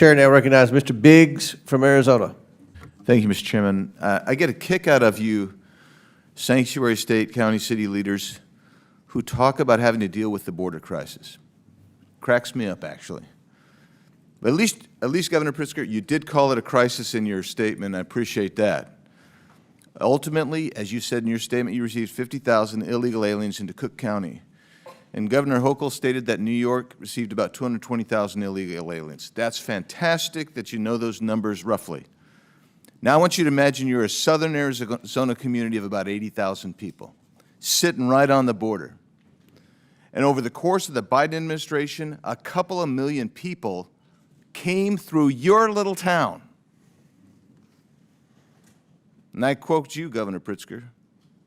chair now recognizes Mr. Biggs from Arizona. Thank you, Mr. Chairman. I get a kick out of you sanctuary state, county, city leaders who talk about having to deal with the border crisis. Cracks me up, actually. But at least, Governor Pritzker, you did call it a crisis in your statement. I appreciate that. Ultimately, as you said in your statement, you received 50,000 illegal aliens into Cook County. And Governor Hochul stated that New York received about 220,000 illegal aliens. That's fantastic that you know those numbers roughly. Now I want you to imagine you're a southern Arizona community of about 80,000 people, sitting right on the border. And over the course of the Biden administration, a couple of million people came through your little town. And I quote you, Governor Pritzker,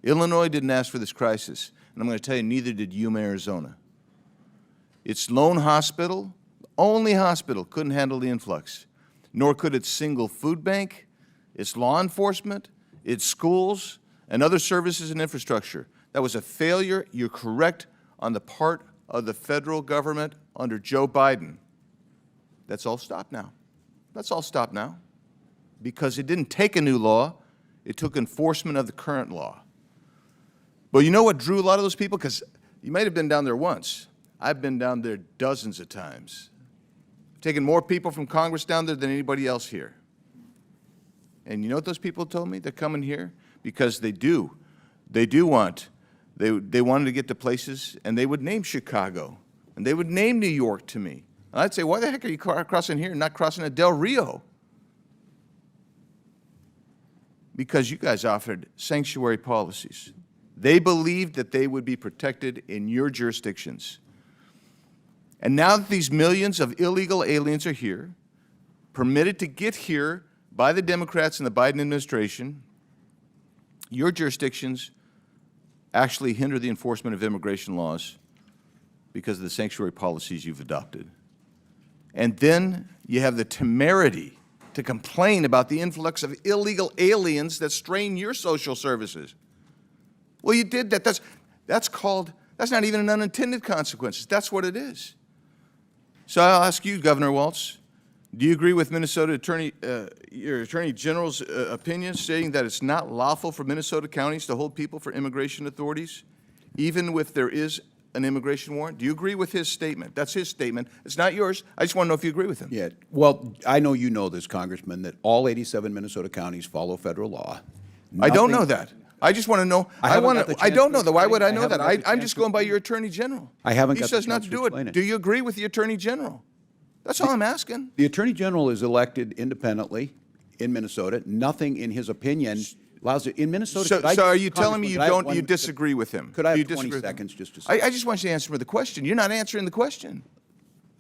Illinois didn't ask for this crisis. And I'm going to tell you, neither did Yuma, Arizona. Its lone hospital, only hospital, couldn't handle the influx, nor could its single food bank, its law enforcement, its schools, and other services and infrastructure. That was a failure, you're correct, on the part of the federal government under Joe Biden. That's all stopped now. That's all stopped now. Because it didn't take a new law, it took enforcement of the current law. But you know what drew a lot of those people? Because you might have been down there once. I've been down there dozens of times. I've taken more people from Congress down there than anybody else here. And you know what those people told me? They're coming here because they wanted to get to places, and they would name Chicago, and they would name New York to me. And I'd say, why the heck are you crossing here and not crossing at Del Rio? Because you guys offered sanctuary policies. They believed that they would be protected in your jurisdictions. And now that these millions of illegal aliens are here, permitted to get here by the Democrats and the Biden administration, your jurisdictions actually hinder the enforcement of immigration laws because of the sanctuary policies you've adopted. And then you have the temerity to complain about the influx of illegal aliens that strain your social services. Well, you did that. That's not even an unintended consequence. That's what it is. So I'll ask you, Governor Walz, do you agree with your Attorney General's opinion stating that it's not lawful for Minnesota counties to hold people for immigration authorities, even if there is an immigration warrant? Do you agree with his statement? That's his statement. It's not yours. I just want to know if you agree with him. Yeah. Well, I know you know this, Congressman, that all 87 Minnesota counties follow federal law. I don't know that. I just want to know. I don't know that. Why would I know that? I'm just going by your Attorney General. I haven't got He says not to do it. Do you agree with the Attorney General? That's all I'm asking. The Attorney General is elected independently in Minnesota. Nothing in his opinion allows it. In Minnesota, so are you telling me you disagree with him? Could I have 20 seconds just to say? I just want you to answer the question. You're not answering the question.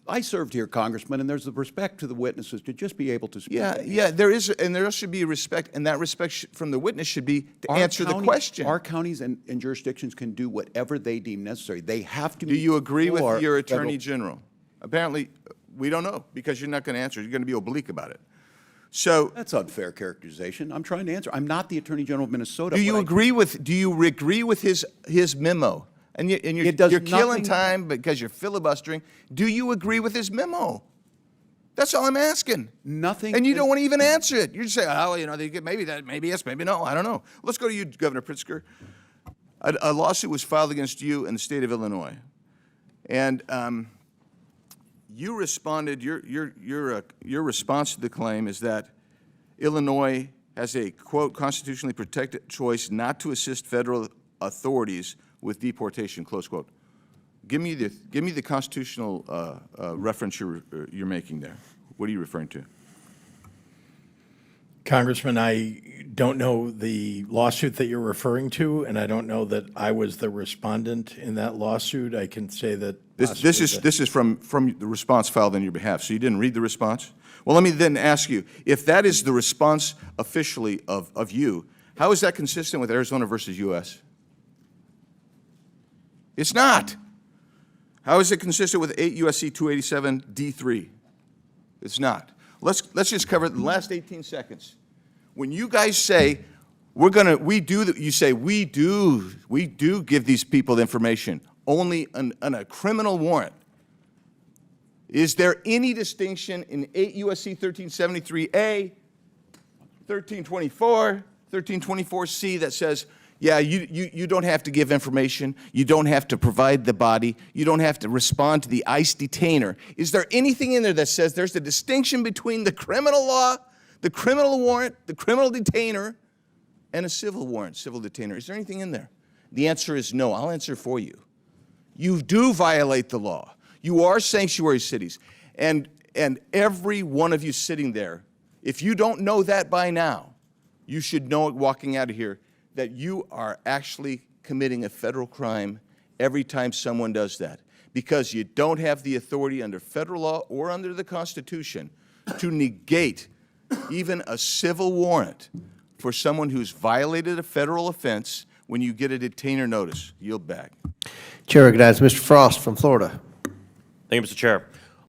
I served here, Congressman, and there's the respect to the witnesses to just be able to speak. Yeah, there is, and there should be respect, and that respect from the witness should be to answer the question. Our counties and jurisdictions can do whatever they deem necessary. They have to. Do you agree with your Attorney General? Apparently, we don't know because you're not going to answer. You're going to be oblique about it. So that's unfair characterization. I'm trying to answer. I'm not the Attorney General of Minnesota. Do you agree with his memo? And you're killing time because you're filibustering. Do you agree with his memo? That's all I'm asking. Nothing. And you don't want to even answer it. You just say, oh, you know, maybe yes, maybe no. I don't know. Let's go to you, Governor Pritzker. A lawsuit was filed against you in the state of Illinois, and you responded. Your response to the claim is that Illinois has a quote constitutionally protected choice not to assist federal authorities with deportation, close quote. Give me the constitutional reference you're making there. What are you referring to? Congressman, I don't know the lawsuit that you're referring to, and I don't know that I was the respondent in that lawsuit. I can say that this is from the response filed on your behalf. So you didn't read the response? Well, let me then ask you, if that is the response officially of you, how is that consistent with Arizona versus U.S.? It's not. How is it consistent with 8 U.S.C. 287 D3? It's not. Let's just cover it in the last 18 seconds. When you guys say we do give these people information only on a criminal warrant. Is there any distinction in 8 U.S.C. 1373A, 1324, 1324C that says, yeah, you don't have to give information, you don't have to provide the body, you don't have to respond to the ICE detainer? Is there anything in there that says there's a distinction between the criminal law, the criminal warrant, the criminal detainer, and a civil warrant, civil detainer? Is there anything in there? The answer is no. I'll answer for you. You do violate the law. You are sanctuary cities. And every one of you sitting there, if you don't know that by now, you should know it walking out of here, that you are actually committing a federal crime every time someone does that, because you don't have the authority under federal law or under the Constitution to negate even a civil warrant for someone who's violated a federal offense when you get a detainer notice. Yield back. Chair recognizes Mr. Frost from Florida. Thank you, Mr. Chair.